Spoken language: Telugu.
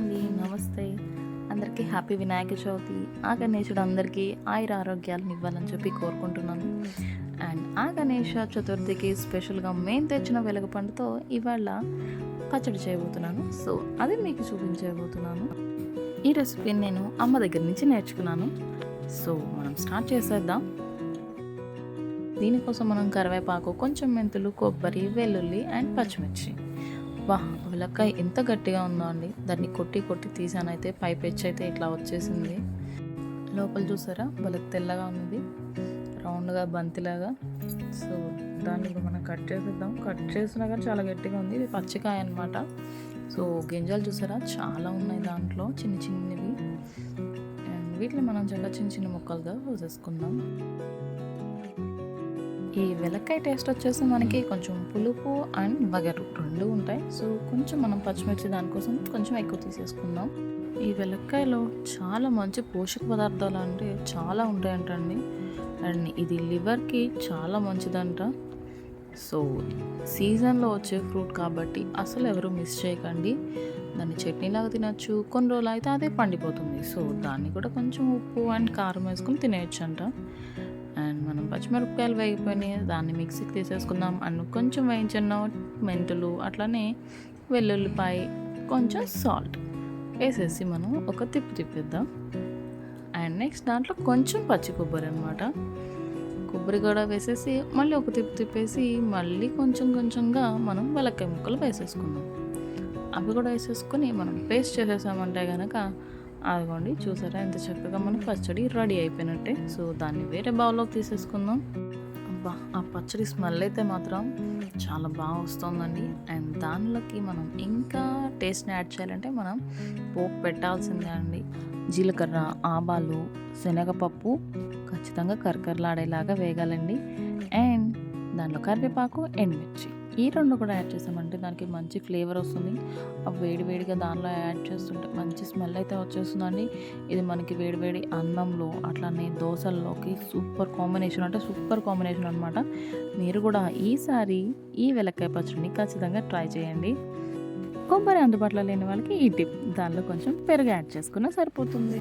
అండి. నమస్తే. అందరికీ హ్యాపీ వినాయక చవితి. ఆ గణేశుడు అందరికీ ఆయుర ఆరోగ్యాలను ఇవ్వాలని చెప్పి కోరుకుంటున్నాను. అండ్ ఆ గణేష చతుర్థికి స్పెషల్‌గా మేము తెచ్చిన వెలగపండుతో ఇవాళ పచ్చడి చేయబోతున్నాను. సో, అది మీకు చూపించబోతున్నాను. ఈ రెసిపీని నేను అమ్మ దగ్గర నుంచి నేర్చుకున్నాను. సో, మనం స్టార్ట్ చేసేద్దాం. దీనికోసం మనం కరివేపాకు, కొంచెం మెంతులు, కొబ్బరి, వెల్లుల్లి అండ్ పచ్చిమిర్చి. వెలక్కాయ ఎంత గట్టిగా ఉందో అండి. దాన్ని కొట్టి కొట్టి తీసానైతే పైపెచ్చి అయితే ఇట్లా వచ్చేసింది. లోపల చూసారా భలే తెల్లగా ఉంది, రౌండ్గా బంతిలాగా. సో దాన్ని ఇప్పుడు మనం కట్ చేసేద్దాం. కట్ చేసినా కానీ చాలా గట్టిగా ఉంది. ఇది పచ్చికాయ అనమాట. సో గింజలు చూసారా చాలా ఉన్నాయి దాంట్లో, చిన్న చిన్నవి. అండ్ వీటిని మనం చాలా చిన్న చిన్న ముక్కలుగా కోసేసుకుందాం. ఈ వెలక్కాయ టేస్ట్ వచ్చేసి మనకి కొంచెం పులుపు అండ్ వగరు రెండు ఉంటాయి. సో కొంచెం మనం పచ్చిమిర్చి దానికోసం కొంచెం ఎక్కువ తీసేసుకుందాం. ఈ వెలక్కాయలో చాలా మంచి పోషక పదార్థాలు అంటే చాలా ఉంటాయంటండి. అండ్ ఇది లివర్కి చాలా మంచిదంట. సో సీజన్లో వచ్చే ఫ్రూట్ కాబట్టి అసలు ఎవరు మిస్ చేయకండి. దాన్ని చట్నీలాగా తినచ్చు, కొన్ని రోజులు అయితే అదే పండిపోతుంది. సో దాన్ని కూడా కొంచెం ఉప్పు అండ్ కారం వేసుకొని తినేయచ్చు అంట. అండ్ మనం పచ్చిమిరపకాయలు వేగిపోయినాయి, దాన్ని మిక్సీకి తీసేసుకుందాం. అండ్ కొంచెం వేయించిన మెంతులు, అట్లనే వెల్లుల్లిపాయ, కొంచెం సాల్ట్ వేసేసి మనం ఒక తిప్పేద్దాం. అండ్ నెక్స్ట్ దాంట్లో కొంచెం పచ్చి కొబ్బరి అనమాట, కొబ్బరి కూడా వేసేసి మళ్ళీ ఒక తిప్పేసి మళ్ళీ కొంచెం కొంచెంగా మనం వెలక్కాయ ముక్కలు వేసేసుకుందాం. అవి కూడా వేసేసుకొని మనం పేస్ట్ చేసేసామంటే కనుక అదిగోండి చూసారా ఎంత చక్కగా మన పచ్చడి రెడీ అయిపోయినట్టే. సో దాన్ని వేరే బౌల్లోకి తీసేసుకుందాం. ఆ పచ్చడి స్మెల్ అయితే మాత్రం చాలా బాగా వస్తుందండి. అండ్ దానిలోకి మనం ఇంకా టేస్ట్ని యాడ్ చేయాలంటే మనం పోపు పెట్టాల్సిందే అండి. జీలకర్ర, ఆవాలు, శనగపప్పు ఖచ్చితంగా కరకరలాడేలాగా వేగాలండి. అండ్ దాంట్లో కరివేపాకు, ఎండుమిర్చి ఈ రెండు కూడా యాడ్ చేసామంటే దానికి మంచి ఫ్లేవర్ వస్తుంది. అవి వేడివేడిగా దానిలో యాడ్ చేస్తుంటే మంచి స్మెల్ అయితే వచ్చేస్తుందండి. ఇది మనకి వేడివేడి అన్నంలో, అట్లానే దోశల్లోకి సూపర్ కాంబినేషన్, అంటే సూపర్ కాంబినేషన్ అనమాట. మీరు కూడా ఈసారి ఈ వెలక్కాయ పచ్చడిని ఖచ్చితంగా ట్రై చేయండి. కొబ్బరి అందుబాటులో లేని వాళ్ళకి ఈ టిప్, దానిలో కొంచెం పెరుగు యాడ్ చేసుకున్నా సరిపోతుంది.